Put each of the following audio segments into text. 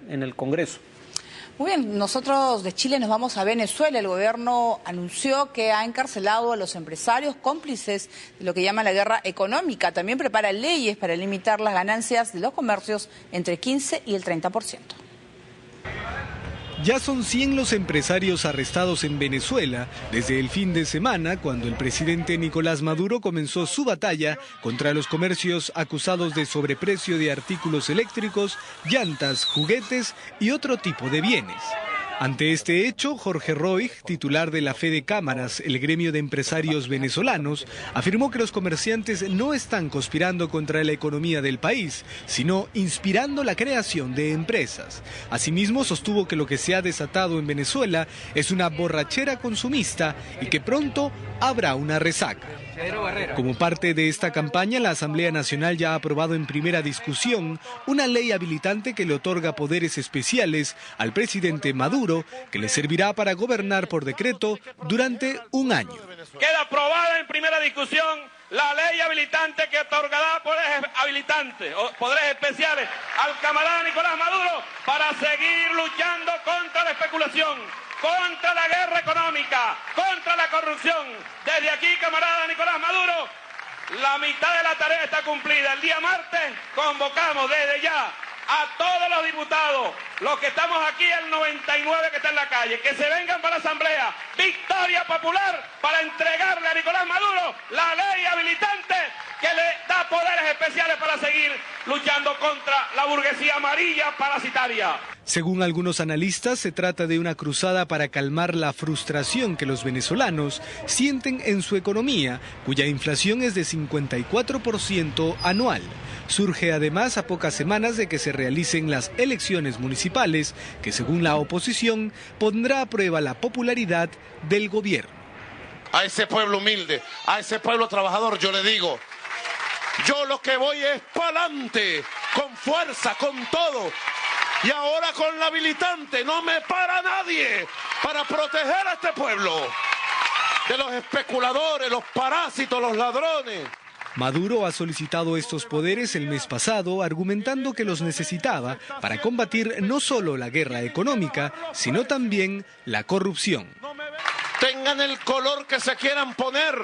en el Congreso. Muy bien, nosotros de Chile nos vamos a Venezuela. El gobierno anunció que ha encarcelado a los empresarios cómplices de lo que llama la guerra económica. También prepara leyes para limitar las ganancias de los comercios entre 15 y el 30%. Ya son 100 los empresarios arrestados en Venezuela desde el fin de semana, cuando el presidente Nicolás Maduro comenzó su batalla contra los comercios acusados de sobreprecio de artículos eléctricos, llantas, juguetes y otro tipo de bienes. Ante este hecho, Jorge Roig, titular de la Fede Cámaras, el gremio de empresarios venezolanos, afirmó que los comerciantes no están conspirando contra la economía del país, sino inspirando la creación de empresas. Asimismo, sostuvo que lo que se ha desatado en Venezuela es una borrachera consumista y que pronto habrá una resaca. Como parte de esta campaña, la Asamblea Nacional ya ha aprobado en primera discusión una ley habilitante que le otorga poderes especiales al presidente Maduro, que le servirá para gobernar por decreto durante un año. Queda aprobada en primera discusión la ley habilitante que otorgará poderes especiales al camarada Nicolás Maduro para seguir luchando contra la especulación, contra la guerra económica, contra la corrupción. Desde aquí, camarada Nicolás Maduro, la mitad de la tarea está cumplida. El día martes convocamos desde ya a todos los diputados, los que estamos aquí, el 99 que está en la calle, que se vengan para la Asamblea, victoria popular, para entregarle a Nicolás Maduro la ley habilitante que le da poderes especiales para seguir luchando contra la burguesía amarilla parasitaria. Según algunos analistas, se trata de una cruzada para calmar la frustración que los venezolanos sienten en su economía, cuya inflación es de 54% anual. Surge además a pocas semanas de que se realicen las elecciones municipales, que según la oposición pondrá a prueba la popularidad del gobierno. A ese pueblo humilde, a ese pueblo trabajador, yo le digo, yo lo que voy es para adelante, con fuerza, con todo. Y ahora con la habilitante no me para nadie para proteger a este pueblo de los especuladores, los parásitos, los ladrones. Maduro ha solicitado estos poderes el mes pasado, argumentando que los necesitaba para combatir no solo la guerra económica, sino también la corrupción. Tengan el color que se quieran poner.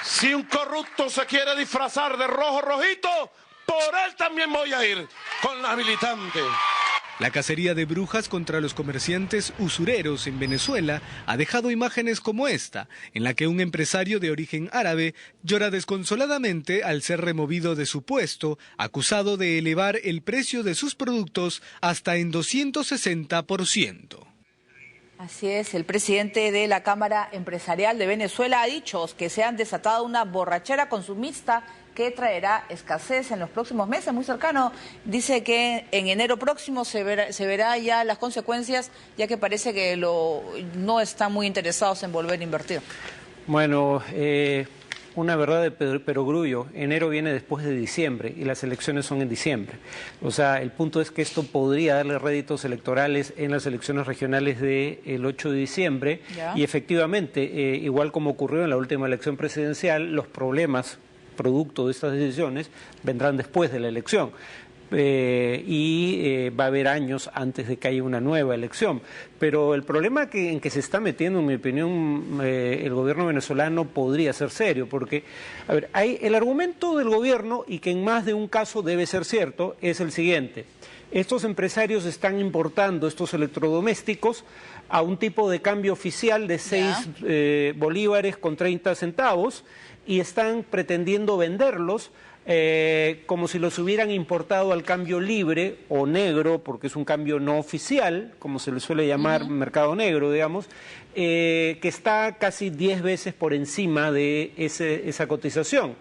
Si un corrupto se quiere disfrazar de rojo rojito, por él también voy a ir con la habilitante. La cacería de brujas contra los comerciantes usureros en Venezuela ha dejado imágenes como esta, en la que un empresario de origen árabe llora desconsoladamente al ser removido de su puesto, acusado de elevar el precio de sus productos hasta en 260%. Así es, el presidente de la Cámara Empresarial de Venezuela ha dicho que se han desatado una borrachera consumista que traerá escasez en los próximos meses, muy cercano. Dice que en enero próximo se verá ya las consecuencias, ya que parece que no están muy interesados en volver a invertir. Bueno, una verdad de perogrullo, enero viene después de diciembre y las elecciones son en diciembre. O sea, el punto es que esto podría darle réditos electorales en las elecciones regionales del 8 de diciembre y efectivamente, igual como ocurrió en la última elección presidencial, los problemas producto de estas decisiones vendrán después de la elección. Va a haber años antes de que haya una nueva elección. Pero el problema en que se está metiendo, en mi opinión, el gobierno venezolano podría ser serio, porque, a ver, el argumento del gobierno, y que en más de un caso debe ser cierto, es el siguiente. Estos empresarios están importando estos electrodomésticos a un tipo de cambio oficial de 6 bolívares con 30 centavos y están pretendiendo venderlos como si los hubieran importado al cambio libre o negro, porque es un cambio no oficial, como se le suele llamar mercado negro, digamos, que está casi 10 veces por encima de esa cotización.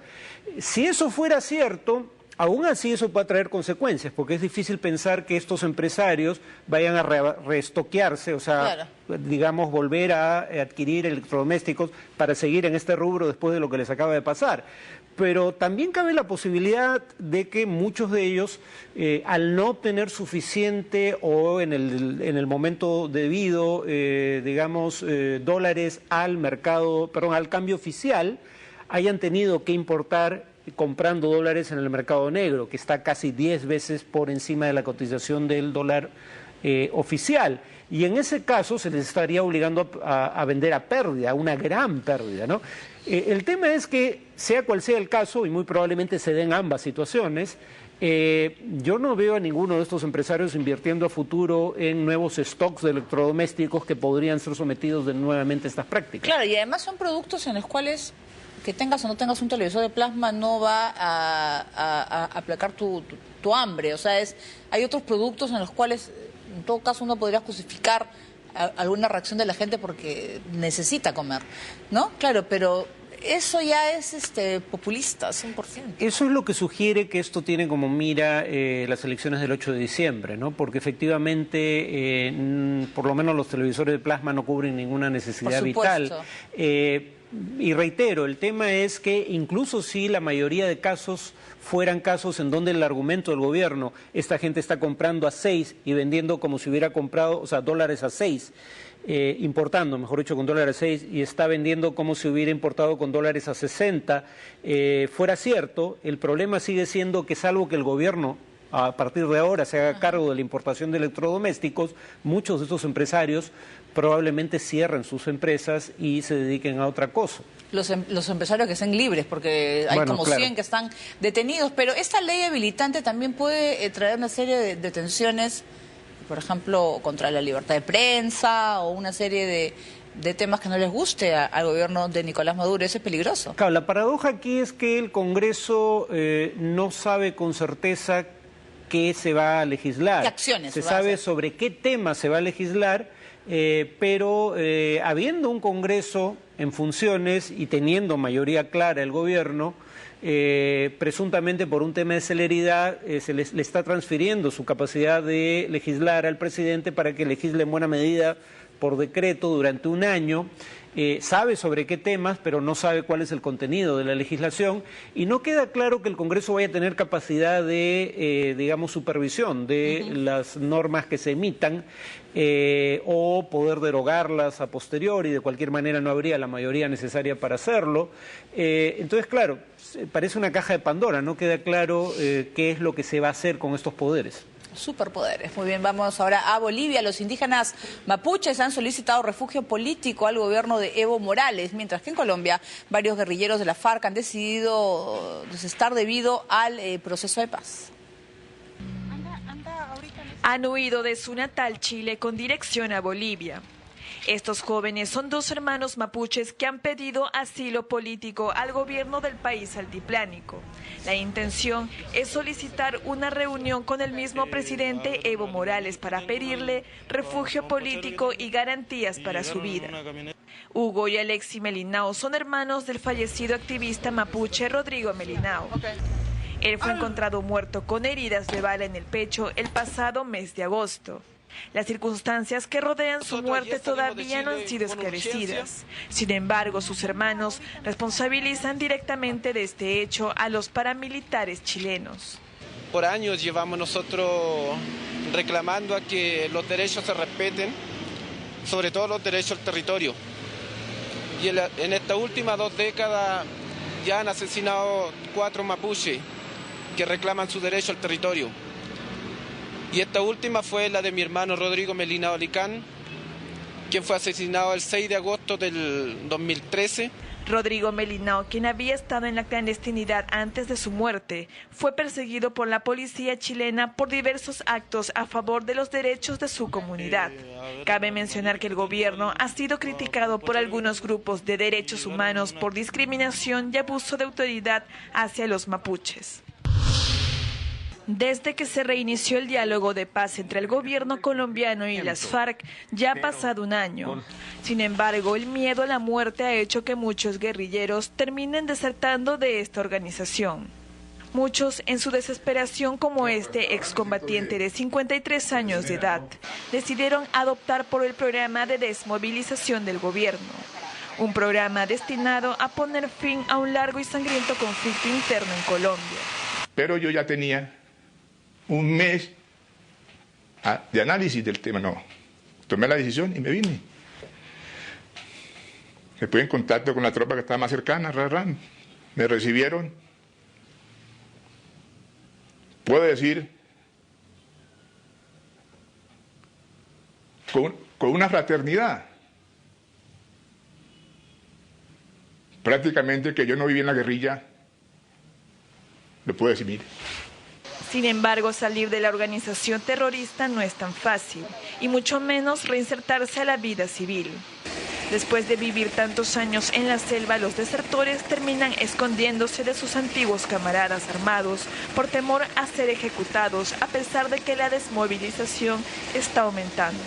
Si eso fuera cierto, aún así eso va a traer consecuencias, porque es difícil pensar que estos empresarios vayan a reestoquearse, o sea, digamos, volver a adquirir electrodomésticos para seguir en este rubro después de lo que les acaba de pasar. Pero también cabe la posibilidad de que muchos de ellos, al no obtener suficiente o en el momento debido, digamos, dólares al mercado, perdón, al cambio oficial, hayan tenido que importar comprando dólares en el mercado negro, que está casi 10 veces por encima de la cotización del dólar oficial. Y en ese caso se les estaría obligando a vender a pérdida, una gran pérdida, ¿no? El tema es que, sea cual sea el caso, y muy probablemente se den ambas situaciones, yo no veo a ninguno de estos empresarios invirtiendo a futuro en nuevos stocks de electrodomésticos que podrían ser sometidos nuevamente a estas prácticas. Claro, y además son productos en los cuales que tengas o no tengas un televisor de plasma no va a aplacar tu hambre. O sea, hay otros productos en los cuales en todo caso uno podría justificar alguna reacción de la gente porque necesita comer, ¿no? Claro, pero eso ya es populista, 100%. Eso es lo que sugiere que esto tiene como mira las elecciones del 8 de diciembre, ¿no? Porque efectivamente, por lo menos los televisores de plasma no cubren ninguna necesidad vital. Y reitero, el tema es que incluso si la mayoría de casos fueran casos en donde el argumento del gobierno, esta gente está comprando a 6 y vendiendo como si hubiera comprado, o sea, dólares a 6, importando, mejor dicho, con dólares a 6 y está vendiendo como si hubiera importado con dólares a 60, fuera cierto, el problema sigue siendo que salvo que el gobierno a partir de ahora se haga cargo de la importación de electrodomésticos, muchos de estos empresarios probablemente cierren sus empresas y se dediquen a otra cosa. Los empresarios que estén libres, porque hay como 100 que están detenidos, pero esta ley habilitante también puede traer una serie de detenciones, por ejemplo, contra la libertad de prensa o una serie de temas que no les guste al gobierno de Nicolás Maduro. Eso es peligroso. Claro, la paradoja aquí es que el Congreso no sabe con certeza qué se va a legislar. ¿Qué acciones se sabe sobre qué tema se va a legislar, pero habiendo un Congreso en funciones y teniendo mayoría clara el gobierno, presuntamente por un tema de celeridad le está transfiriendo su capacidad de legislar al presidente para que legisle en buena medida por decreto durante un año. Sabe sobre qué temas, pero no sabe cuál es el contenido de la legislación y no queda claro que el Congreso vaya a tener capacidad de, digamos, supervisión de las normas que se emitan o poder derogarlas a posteriori. De cualquier manera no habría la mayoría necesaria para hacerlo. Entonces, claro, parece una caja de Pandora, no queda claro qué es lo que se va a hacer con estos poderes. Superpoderes. Muy bien, vamos ahora a Bolivia. Los indígenas mapuches han solicitado refugio político al gobierno de Evo Morales, mientras que en Colombia varios guerrilleros de la FARC han decidido desestar debido al proceso de paz. Han huido de su natal Chile con dirección a Bolivia. Estos jóvenes son 2 hermanos mapuches que han pedido asilo político al gobierno del país altiplánico. La intención es solicitar una reunión con el mismo presidente Evo Morales para pedirle refugio político y garantías para su vida. Hugo y Alexi Melinao son hermanos del fallecido activista mapuche Rodrigo Melinao. Él fue encontrado muerto con heridas de bala en el pecho el pasado mes de agosto. Las circunstancias que rodean su muerte todavía no han sido esclarecidas. Sin embargo, sus hermanos responsabilizan directamente de este hecho a los paramilitares chilenos. Por años llevamos nosotros reclamando a que los derechos se respeten, sobre todo los derechos al territorio. Y en estas últimas 2 décadas ya han asesinado 4 mapuches que reclaman su derecho al territorio. Y esta última fue la de mi hermano Rodrigo Melinao Licán, quien fue asesinado el 6 de agosto del 2013. Rodrigo Melinao, quien había estado en la clandestinidad antes de su muerte, fue perseguido por la policía chilena por diversos actos a favor de los derechos de su comunidad. Cabe mencionar que el gobierno ha sido criticado por algunos grupos de derechos humanos por discriminación y abuso de autoridad hacia los mapuches. Desde que se reinició el diálogo de paz entre el gobierno colombiano y las FARC, ya ha pasado un año. Sin embargo, el miedo a la muerte ha hecho que muchos guerrilleros terminen desertando de esta organización. Muchos, en su desesperación como este excombatiente de 53 años de edad, decidieron adoptar por el programa de desmovilización del gobierno. Un programa destinado a poner fin a un largo y sangriento conflicto interno en Colombia. Pero yo ya tenía un mes de análisis del tema, no. Tomé la decisión y me vine. Me puse en contacto con la tropa que estaba más cercana, me recibieron, puedo decir con una fraternidad, prácticamente que yo no viví en la guerrilla, lo puedo decir, mire. Sin embargo, salir de la organización terrorista no es tan fácil, y mucho menos reinsertarse a la vida civil. Después de vivir tantos años en la selva, los desertores terminan escondiéndose de sus antiguos camaradas armados por temor a ser ejecutados, a pesar de que la desmovilización está aumentando.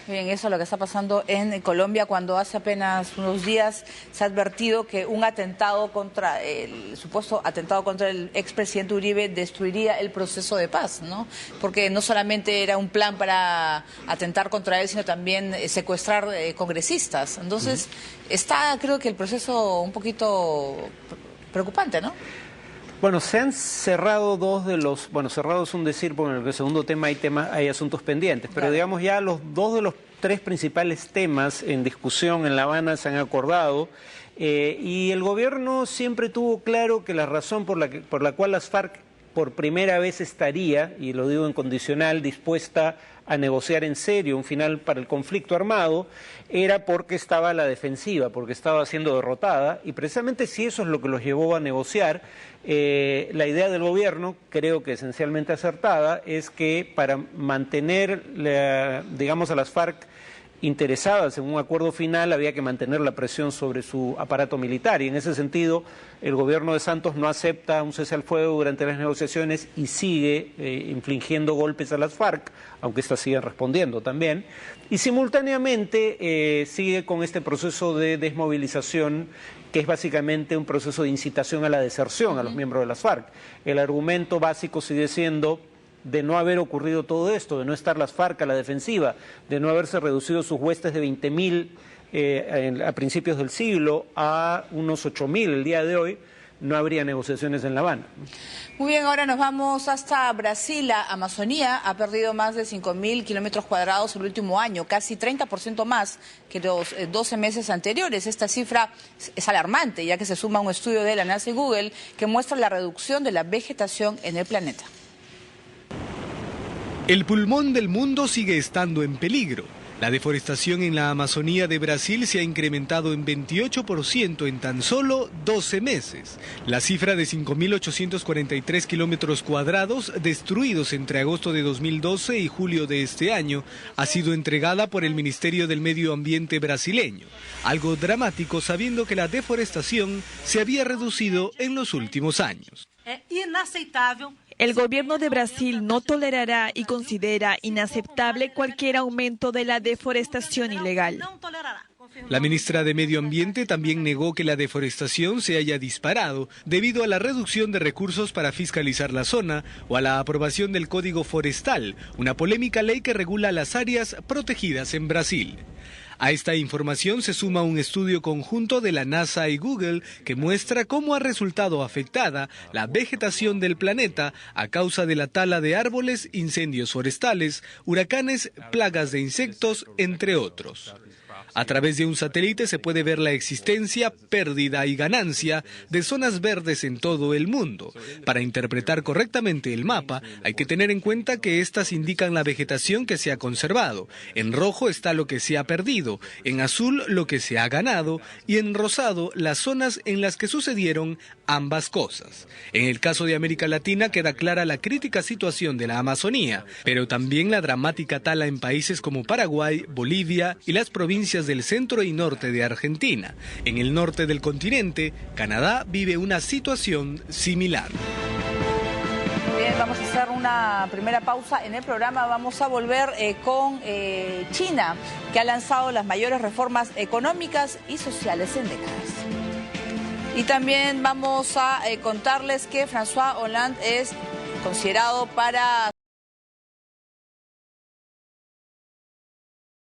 Bien, eso es lo que está pasando en Colombia, cuando hace apenas unos días se ha advertido que un atentado contra el supuesto atentado contra el expresidente Uribe destruiría el proceso de paz, ¿no? Porque no solamente era un plan para atentar contra él, sino también secuestrar congresistas. Entonces, está, creo que el proceso un poquito preocupante, ¿no? Bueno, se han cerrado cerrado es un decir, porque en el segundo tema hay asuntos pendientes, pero digamos ya dos de los tres principales temas en discusión en La Habana se han acordado, y el gobierno siempre tuvo claro que la razón por la cual las FARC por primera vez estaría, y lo digo en condicional, dispuesta a negociar en serio un final para el conflicto armado, era porque estaba a la defensiva, porque estaba siendo derrotada, y precisamente si eso es lo que los llevó a negociar, la idea del gobierno, creo que esencialmente acertada, es que para mantener, digamos, a las FARC interesadas en un acuerdo final había que mantener la presión sobre su aparato militar, y en ese sentido el gobierno de Santos no acepta un cese al fuego durante las negociaciones y sigue infligiendo golpes a las FARC, aunque éstas siguen respondiendo también, y simultáneamente sigue con este proceso de desmovilización, que es básicamente un proceso de incitación a la deserción a los miembros de las FARC. El argumento básico sigue siendo de no haber ocurrido todo esto, de no estar las FARC a la defensiva, de no haberse reducido sus huestes de 20.000 a principios del siglo a unos 8.000 el día de hoy, no habría negociaciones en La Habana. Muy bien, ahora nos vamos hasta Brasil. La Amazonía ha perdido más de 5.000 kilómetros cuadrados el último año, casi 30% más que los 12 meses anteriores. Esta cifra es alarmante, ya que se suma a un estudio de la NASA y Google que muestra la reducción de la vegetación en el planeta. El pulmón del mundo sigue estando en peligro. La deforestación en la Amazonía de Brasil se ha incrementado en 28% en tan solo 12 meses. La cifra de 5.843 kilómetros cuadrados destruidos entre agosto de 2012 y julio de este año ha sido entregada por el Ministerio del Medio Ambiente brasileño. Algo dramático sabiendo que la deforestación se había reducido en los últimos años. El gobierno de Brasil no tolerará y considera inaceptable cualquier aumento de la deforestación ilegal. La ministra de Medio Ambiente también negó que la deforestación se haya disparado debido a la reducción de recursos para fiscalizar la zona o a la aprobación del Código Forestal, una polémica ley que regula las áreas protegidas en Brasil. A esta información se suma un estudio conjunto de la NASA y Google que muestra cómo ha resultado afectada la vegetación del planeta a causa de la tala de árboles, incendios forestales, huracanes, plagas de insectos, entre otros. A través de un satélite se puede ver la existencia, pérdida y ganancia de zonas verdes en todo el mundo. Para interpretar correctamente el mapa, hay que tener en cuenta que estas indican la vegetación que se ha conservado. En rojo está lo que se ha perdido, en azul lo que se ha ganado y en rosado las zonas en las que sucedieron ambas cosas. En el caso de América Latina queda clara la crítica situación de la Amazonía, pero también la dramática tala en países como Paraguay, Bolivia y las provincias del centro y norte de Argentina. En el norte del continente, Canadá vive una situación similar. Muy bien, vamos a hacer una primera pausa en el programa. Vamos a volver con China, que ha lanzado las mayores reformas económicas y sociales en décadas. Y también vamos a contarles que François Hollande es considerado para